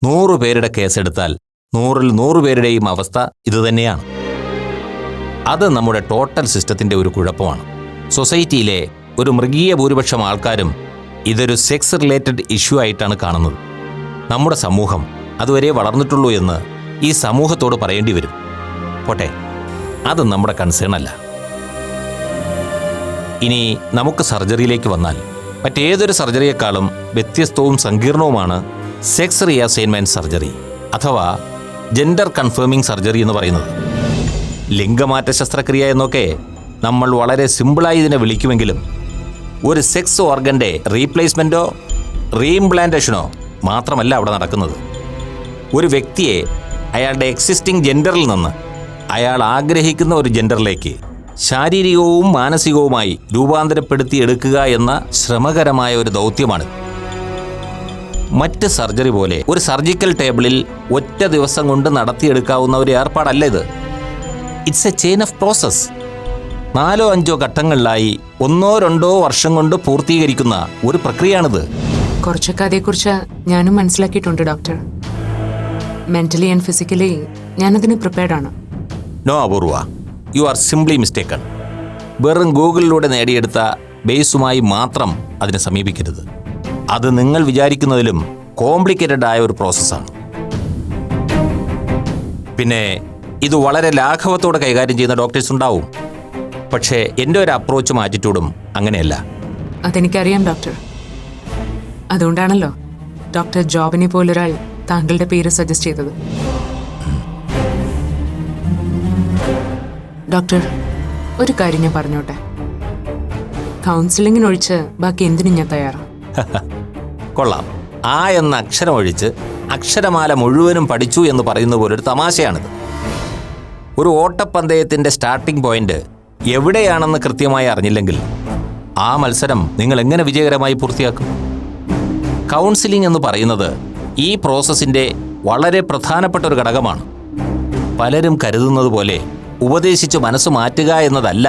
100 പേരുടെ കേസെടുത്താൽ 100-ൽ 100 പേരുടെയും അവസ്ഥ ഇതുതന്നെയാണ്. അത് നമ്മുടെ ടോട്ടൽ സിസ്റ്റത്തിൻ്റെ ഒരു കുഴപ്പമാണ്. സൊസൈറ്റിയിലെ ഒരു മൃഗീയ ഭൂരിപക്ഷം ആൾക്കാരും ഇതൊരു സെക്സ് റിലേറ്റഡ് ഇഷ്യൂ ആയിട്ടാണ് കാണുന്നത്. നമ്മുടെ സമൂഹം അതുവരെ വളർന്നിട്ടുള്ളൂ എന്ന് ഈ സമൂഹത്തോട് പറയേണ്ടി വരും. പോട്ടെ, അത് നമ്മുടെ കൺസേൺ അല്ല. ഇനി നമുക്ക് സർജറിയിലേക്ക് വന്നാൽ, മറ്റേതൊരു സർജറിയേക്കാളും വ്യത്യസ്തവും സങ്കീർണവുമാണ് സെക്സ് റീഅസൈൻമെൻറ്റ് സർജറി അഥവാ ജെൻഡർ കൺഫേമിംഗ് സർജറി എന്ന് പറയുന്നത്. ലിംഗമാറ്റ ശസ്ത്രക്രിയ എന്നൊക്കെ നമ്മൾ വളരെ സിമ്പിളായി ഇതിനെ വിളിക്കുമെങ്കിലും ഒരു സെക്സ് ഓർഗൻ്റെ റീപ്ലേസ്മെൻറ്റോ റീഇംപ്ലാന്റേഷനോ മാത്രമല്ല അവിടെ നടക്കുന്നത്. ഒരു വ്യക്തിയെ അയാളുടെ എക്സിസ്റ്റിംഗ് ജെൻഡറിൽ നിന്ന് അയാൾ ആഗ്രഹിക്കുന്ന ഒരു ജെൻഡറിലേക്ക് ശാരീരികവും മാനസികവുമായി രൂപാന്തരപ്പെടുത്തി എടുക്കുക എന്ന ശ്രമകരമായ ഒരു ദൗത്യമാണ്. മറ്റ് സർജറി പോലെ ഒരു സർജിക്കൽ ടേബിളിൽ ഒറ്റ ദിവസം കൊണ്ട് നടത്തിയെടുക്കാവുന്ന ഒരു ഏർപ്പാടല്ല ഇത്. It's A chain of process. 4-5 ഘട്ടങ്ങളിലായി 1-2 വർഷം കൊണ്ട് പൂർത്തീകരിക്കുന്ന ഒരു പ്രക്രിയയാണിത്. കുറച്ചൊക്കെ അതേക്കുറിച്ച് ഞാനും മനസ്സിലാക്കിയിട്ടുണ്ട് ഡോക്ടർ. മെന്റലി ആൻഡ് ഫിസിക്കലി ഞാനതിന് പ്രിപ്പയർഡ് ആണ്. നോ അപൂർവ, യു ആർ സിംപ്ലി മിസ്റ്റേക്കൺ. വെറും ഗൂഗിളിലൂടെ നേടിയെടുത്ത ബേസുമായി മാത്രം അതിനെ സമീപിക്കരുത്. അത് നിങ്ങൾ വിചാരിക്കുന്നതിലും കോംപ്ലിക്കേറ്റഡ് ആയ ഒരു പ്രോസസ്സാണ്. പിന്നെ ഇത് വളരെ ലാഘവത്തോടെ കൈകാര്യം ചെയ്യുന്ന ഡോക്ടേഴ്സ് ഉണ്ടാവും. പക്ഷേ എൻ്റെ ഒരു അപ്രോച്ചും ആറ്റിറ്റ്യൂഡും അങ്ങനെയല്ല. അതെനിക്കറിയാം ഡോക്ടർ. അതുകൊണ്ടാണല്ലോ ഡോക്ടർ ജോബിനെ പോലൊരാൾ താങ്കളുടെ പേര് സജസ്റ്റ് ചെയ്തത്. ഡോക്ടർ, ഒരു കാര്യം ഞാൻ പറഞ്ഞോട്ടെ. കൗൺസിലിങ്ങിനൊഴിച്ച് ബാക്കി എന്തിനും ഞാൻ തയ്യാറാണ്. കൊള്ളാം. ആ എന്ന അക്ഷരം ഒഴിച്ച് അക്ഷരമാല മുഴുവനും പഠിച്ചു എന്ന് പറയുന്ന പോലൊരു തമാശയാണിത്. ഒരു ഓട്ടപ്പന്തയത്തിൻ്റെ സ്റ്റാർട്ടിംഗ് പോയിന്റ് എവിടെയാണെന്ന് കൃത്യമായി അറിഞ്ഞില്ലെങ്കിൽ ആ മത്സരം നിങ്ങൾ എങ്ങനെ വിജയകരമായി പൂർത്തിയാക്കും? കൗൺസിലിംഗ് എന്ന് പറയുന്നത് ഈ പ്രോസസ്സിൻ്റെ വളരെ പ്രധാനപ്പെട്ട ഒരു ഘടകമാണ്. പലരും കരുതുന്നത് പോലെ ഉപദേശിച്ച് മനസ്സ് മാറ്റുക എന്നതല്ല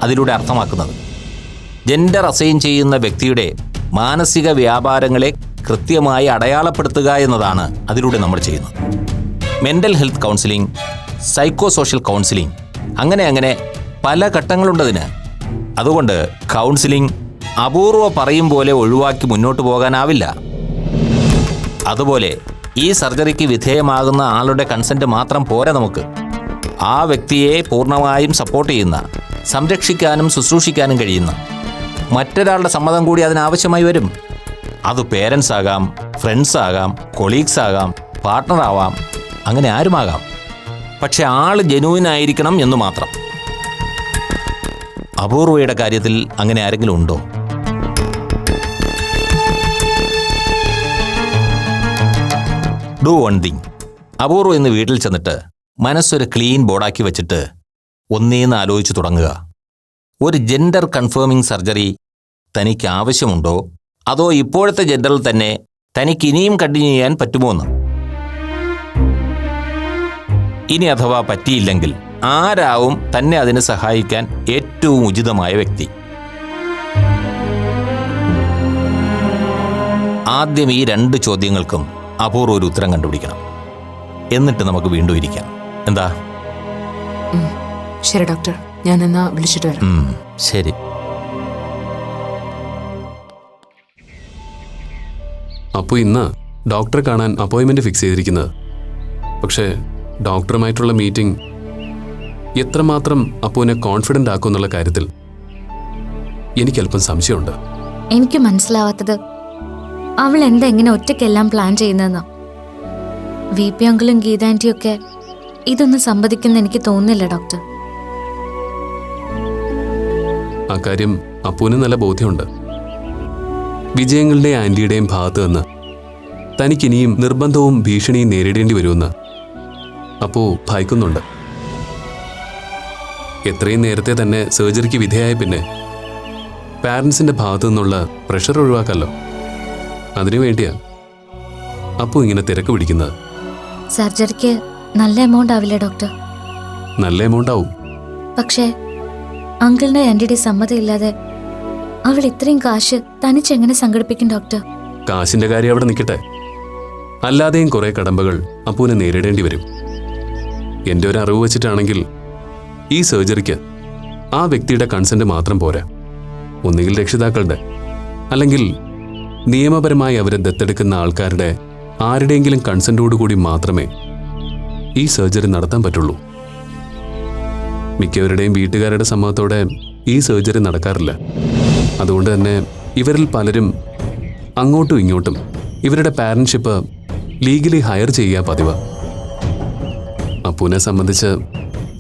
അതിലൂടെ അർത്ഥമാക്കുന്നത്. ജെൻഡർ അസൈൻ ചെയ്യുന്ന വ്യക്തിയുടെ മാനസിക വ്യാപാരങ്ങളെ കൃത്യമായി അടയാളപ്പെടുത്തുക എന്നതാണ് അതിലൂടെ നമ്മൾ ചെയ്യുന്നത്. Mental health counselling, psycho social counselling, അങ്ങനെ പല ഘട്ടങ്ങളുണ്ടതിന്. അതുകൊണ്ട് കൗൺസിലിംഗ് അപൂർവ പറയും പോലെ ഒഴിവാക്കി മുന്നോട്ട് പോകാനാവില്ല. അതുപോലെ ഈ സർജറിക്ക് വിധേയമാകുന്ന ആളുടെ കൺസെൻറ്റ് മാത്രം പോരാ നമുക്ക്. ആ വ്യക്തിയെ പൂർണ്ണമായും സപ്പോർട്ട് ചെയ്യുന്ന, സംരക്ഷിക്കാനും ശുശ്രൂഷിക്കാനും കഴിയുന്ന മറ്റൊരാളുടെ സമ്മതം കൂടി അതിനാവശ്യമായി വരും. അത് പേരൻസ് ആകാം, ഫ്രണ്ട്സ് ആകാം, കൊളീഗ്സ് ആകാം, പാർട്ട്ണർ ആവാം, അങ്ങനെ ആരുമാകാം. പക്ഷെ ആൾ ജെന്യൂൻ ആയിരിക്കണം എന്ന് മാത്രം. അപൂർവയുടെ കാര്യത്തിൽ അങ്ങനെ ആരെങ്കിലും ഉണ്ടോ? Do one thing. അപൂർവ ഇന്ന് വീട്ടിൽ ചെന്നിട്ട് മനസ്സൊരു ക്ലീൻ ബോർഡാക്കി വെച്ചിട്ട് ഒന്നേന്ന് ആലോചിച്ച് തുടങ്ങുക. ഒരു ജെൻഡർ കൺഫേമിംഗ് സർജറി തനിക്ക് ആവശ്യമുണ്ടോ, അതോ ഇപ്പോഴത്തെ ജെൻഡറിൽ തന്നെ തനിക്ക് ഇനിയും കണ്ടിന്യൂ ചെയ്യാൻ പറ്റുമോ എന്ന്. ഇനി അഥവാ പറ്റിയില്ലെങ്കിൽ ആരാവും തന്നെ അതിന് സഹായിക്കാൻ ഏറ്റവും ഉചിതമായ വ്യക്തി? ആദ്യം ഈ 2 ചോദ്യങ്ങൾക്കും അപൂർവ ഒരു ഉത്തരം കണ്ടുപിടിക്കണം. എന്നിട്ട് നമുക്ക് വീണ്ടും ഇരിക്കാം. എന്താ? ശരി ഡോക്ടർ, ഞാൻ എന്നാ വിളിച്ചിട്ട് വരാം. ശരി. അപ്പോൾ ഇന്ന് ഡോക്ടറെ കാണാൻ അപ്പോയിൻമെന്റ് ഫിക്സ് ചെയ്തിരിക്കുന്നത്. പക്ഷേ ഡോക്ടറുമായിട്ടുള്ള മീറ്റിംഗ് എത്രമാത്രം അപ്പുവിനെ കോൺഫിഡൻ്റ് ആക്കും എന്നുള്ള കാര്യത്തിൽ എനിക്കല്പം സംശയമുണ്ട്. എനിക്ക് മനസ്സിലാവാത്തത് അവൾ എന്താ എങ്ങനെ ഒറ്റയ്ക്കെല്ലാം പ്ലാൻ ചെയ്യുന്നതെന്നാ. വി പി അങ്കിളും ഗീതാൻറ്റിയൊക്കെ ഇതൊന്നും സമ്മതിക്കുന്ന എനിക്ക് തോന്നുന്നില്ല ഡോക്ടർ. ആ കാര്യം അപ്പുവിന് നല്ല ബോധ്യമുണ്ട്. വിജയങ്ങളുടെയും ആൻറ്റിയുടെയും ഭാഗത്ത് നിന്ന് തനിക്കിനിയും നിർബന്ധവും ഭീഷണിയും നേരിടേണ്ടി വരുമെന്ന് അപ്പു ഭയക്കുന്നുണ്ട്. എത്രയും നേരത്തെ തന്നെ സർജറിക്ക് വിധേയായ പിന്നെ പാരൻസിന്റെ ഭാഗത്തു നിന്നുള്ള പ്രഷർ ഒഴിവാക്കാമല്ലോ. അതിനുവേണ്ടിയാ അപ്പു ഇങ്ങനെ തിരക്ക് പിടിക്കുന്നത്. സർജറിക്ക് നല്ല എമൗണ്ട് ആവില്ലേ ഡോക്ടർ? നല്ല എമൗണ്ട് ആവും. പക്ഷേ അങ്കിളിന്റെ ആന്റിയുടെ സമ്മതം ഇല്ലാതെ അവൾ ഇത്രയും കാശ് തനിച്ചെങ്ങനെ സംഘടിപ്പിക്കും ഡോക്ടർ? കാശിന്റെ കാര്യം അവിടെ നിൽക്കട്ടെ. അല്ലാതെയും കുറെ കടമ്പകൾ അപ്പുവിനെ നേരിടേണ്ടി വരും. എൻ്റെ ഒരു അറിവ് വെച്ചിട്ടാണെങ്കിൽ ഈ സർജറിക്ക് ആ വ്യക്തിയുടെ കൺസെന്റ് മാത്രം പോരാ. ഒന്നുകിൽ രക്ഷിതാക്കളുടെ, അല്ലെങ്കിൽ നിയമപരമായി അവരെ ദത്തെടുക്കുന്ന ആൾക്കാരുടെ ആരുടെയെങ്കിലും കൺസെന്റോടുകൂടി മാത്രമേ ഈ സർജറി നടത്താൻ പറ്റുള്ളൂ. മിക്കവരുടെയും വീട്ടുകാരുടെ സമ്മതത്തോടെ ഈ സർജറി നടക്കാറില്ല. അതുകൊണ്ട് തന്നെ ഇവരിൽ പലരും അങ്ങോട്ടും ഇങ്ങോട്ടും ഇവരുടെ പാരന്റ്ഷിപ്പ് ലീഗലി ഹയർ ചെയ്യുക പതിവ്. അപ്പുവിനെ സംബന്ധിച്ച്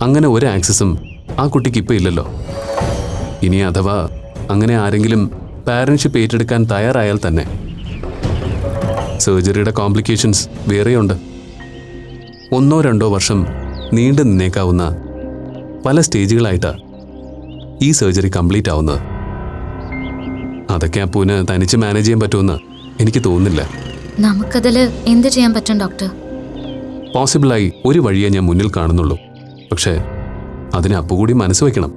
അങ്ങനെ ഒരു ആക്സസും ആ കുട്ടിക്ക് ഇപ്പം ഇല്ലല്ലോ. ഇനി അഥവാ അങ്ങനെ ആരെങ്കിലും പാരന്റ്ഷിപ്പ് ഏറ്റെടുക്കാൻ തയ്യാറായാൽ തന്നെ സർജറിയുടെ കോംപ്ലിക്കേഷൻസ് വേറെയുണ്ട്. 1-2 വർഷം നീണ്ടു നിന്നേക്കാവുന്ന പല സ്റ്റേജുകളായിട്ടാണ് ഈ സർജറി കംപ്ലീറ്റ് ആവുന്നത്. അതൊക്കെ അപ്പുവിന് തനിച്ച് മാനേജ് ചെയ്യാൻ പറ്റുമെന്ന് എനിക്ക് തോന്നുന്നില്ല. നമുക്കതിൽ എന്ത് ചെയ്യാൻ പറ്റും ഡോക്ടർ? പോസിബിളായി ഒരു വഴിയേ ഞാൻ മുന്നിൽ കാണുന്നുള്ളൂ. പക്ഷേ അതിന് അപ്പു കൂടി മനസ്സ് വയ്ക്കണം.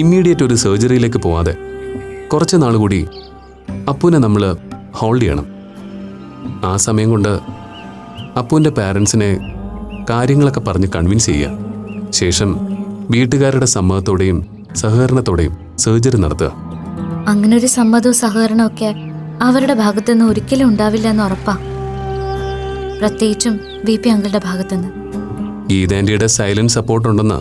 ഇമ്മീഡിയറ്റ് ഒരു സർജറിയിലേക്ക് പോവാതെ കുറച്ച് നാൾ കൂടി അപ്പുവിനെ നമ്മൾ ഹോൾഡ് ചെയ്യണം. ആ സമയം കൊണ്ട് അപ്പുവിൻ്റെ പാരൻസിനെ കാര്യങ്ങളൊക്കെ പറഞ്ഞ് കൺവിൻസ് ചെയ്യുക. ശേഷം വീട്ടുകാരുടെ സമ്മതത്തോടെയും സഹകരണത്തോടെയും സർജറി നടത്തുക. അങ്ങനെ ഒരു സമ്മതവും സഹകരണവും ഒക്കെ അവരുടെ ഭാഗത്തുനിന്ന് ഒരിക്കലും ഉണ്ടാവില്ല എന്ന് ഉറപ്പാ. പ്രത്യേകിച്ചും VP അങ്കിളുടെ ഭാഗത്തുനിന്ന്. ഗീതാൻറ്റിയുടെ സൈലന്റ് സപ്പോർട്ട് ഉണ്ടെന്ന്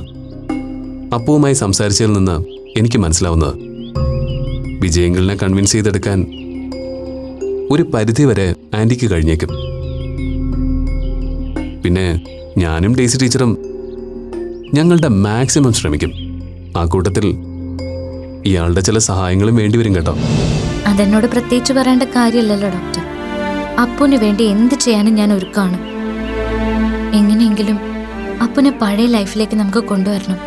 അപ്പുവുമായി സംസാരിച്ചതിൽ നിന്ന് എനിക്ക് മനസ്സിലാവുന്നത്. വിജയങ്കിളിനെ കൺവിൻസ് ചെയ്തെടുക്കാൻ ഒരു പരിധിവരെ ആൻറ്റിക്ക് കഴിഞ്ഞേക്കും. പിന്നെ ഞാനും ഡേസി ടീച്ചറും ഞങ്ങളുടെ മാക്സിമം ശ്രമിക്കും. ആ കൂട്ടത്തിൽ ഇയാളുടെ ചില സഹായങ്ങളും വേണ്ടിവരും കേട്ടോ. അതെന്നോട് പ്രത്യേകിച്ച് പറയേണ്ട കാര്യമില്ലല്ലോ ഡോക്ടർ. അപ്പുവിന് വേണ്ടി എന്ത് ചെയ്യാനും ഞാൻ ഒരുക്കാണ്. എങ്ങനെയെങ്കിലും അപ്പുനെ പഴയ ലൈഫിലേക്ക് നമുക്ക് കൊണ്ടുവരണം.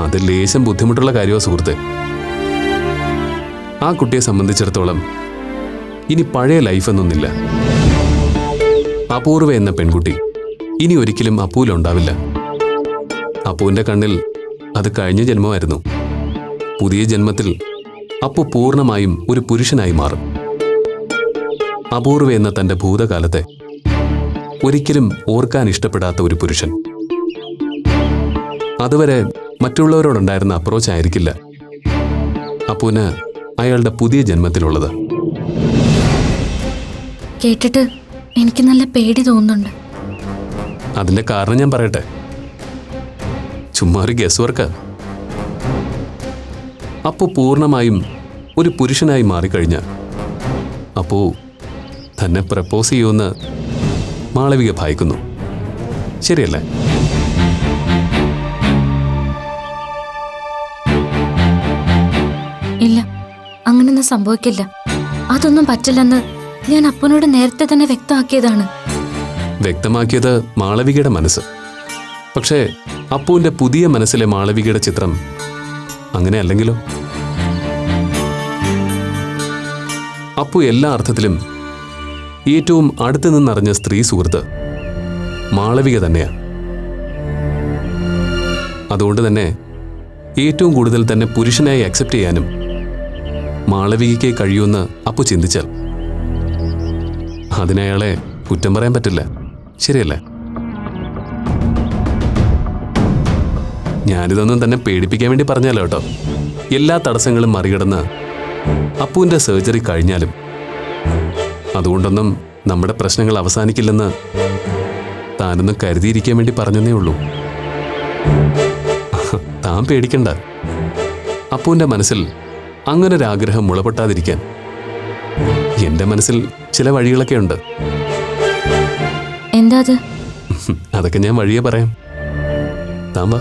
അത് ലേശം ബുദ്ധിമുട്ടുള്ള കാര്യമോ സുഹൃത്തെ? ആ കുട്ടിയെ സംബന്ധിച്ചിടത്തോളം ഇനി പഴയ ലൈഫെന്നൊന്നില്ല. അപൂർവ എന്ന പെൺകുട്ടി ഇനി ഒരിക്കലും അപ്പുവിലുണ്ടാവില്ല. അപ്പുവിൻ്റെ കണ്ണിൽ അത് കഴിഞ്ഞ ജന്മമായിരുന്നു. പുതിയ ജന്മത്തിൽ അപ്പു പൂർണ്ണമായും ഒരു പുരുഷനായി മാറും. അപൂർവ എന്ന തൻ്റെ ഭൂതകാലത്തെ ഒരിക്കലും ഓർക്കാൻ ഇഷ്ടപ്പെടാത്ത ഒരു പുരുഷൻ. അതുവരെ മറ്റുള്ളവരോടുണ്ടായിരുന്ന അപ്രോച്ച് ആയിരിക്കില്ല അപ്പുവിന് അയാളുടെ പുതിയ ജന്മത്തിലുള്ളത്. കേട്ടിട്ട് എനിക്ക് നല്ല പേടി തോന്നുന്നുണ്ട്. അതിന്റെ കാരണം ഞാൻ പറയട്ടെ. ചുമ്മാ ഒരു ഗസ് വർക്ക്. അപ്പു പൂർണ്ണമായും ഒരു പുരുഷനായി മാറിക്കഴിഞ്ഞ അപ്പു തന്നെ പ്രപ്പോസ് ചെയ്യുമെന്ന് മാളവിക ഭയക്കുന്നു. ശരിയല്ലേ? ഇല്ല, അങ്ങനൊന്നും സംഭവിക്കില്ല. അതൊന്നും പറ്റില്ലെന്ന് ഞാൻ അപ്പനോട് നേരത്തെ തന്നെ വ്യക്തമാക്കിയതാണ്. വ്യക്തമാക്കിയത് മാളവികയുടെ മനസ്സ്. പക്ഷേ അപ്പുവിന്റെ പുതിയ മനസ്സിലെ മാളവികയുടെ ചിത്രം അങ്ങനെ അല്ലെങ്കിലോ? അപ്പു എല്ലാ അർത്ഥത്തിലും ഏറ്റവും അടുത്തു നിന്നറിഞ്ഞ സ്ത്രീ സുഹൃത്ത് മാളവിക തന്നെയാ. അതുകൊണ്ട് തന്നെ ഏറ്റവും കൂടുതൽ തന്നെ പുരുഷനായി അക്സെപ്റ്റ് ചെയ്യാനും മാളവികയ്ക്ക് കഴിയുമെന്ന് അപ്പു ചിന്തിച്ചാൽ അതിനയാളെ കുറ്റം പറയാൻ പറ്റില്ല. ശരിയല്ലേ? ഞാനിതൊന്നും തന്നെ പേടിപ്പിക്കാൻ വേണ്ടി പറഞ്ഞല്ലോ കേട്ടോ. എല്ലാ തടസ്സങ്ങളും മറികടന്ന് അപ്പുവിൻ്റെ സർജറി കഴിഞ്ഞാലും അതുകൊണ്ടൊന്നും നമ്മുടെ പ്രശ്നങ്ങൾ അവസാനിക്കില്ലെന്ന് താനൊന്ന് കരുതിയിരിക്കാൻ വേണ്ടി പറഞ്ഞതേ ഉള്ളൂ. താൻ പേടിക്കണ്ട. അപ്പുവിൻ്റെ മനസ്സിൽ അങ്ങനൊരാഗ്രഹം മുളപൊട്ടാതിരിക്കാൻ എൻ്റെ മനസ്സിൽ ചില വഴികളൊക്കെ ഉണ്ട്. എന്താ അത്? അതൊക്കെ ഞാൻ വഴിയെ പറയാം. താൻ വാ.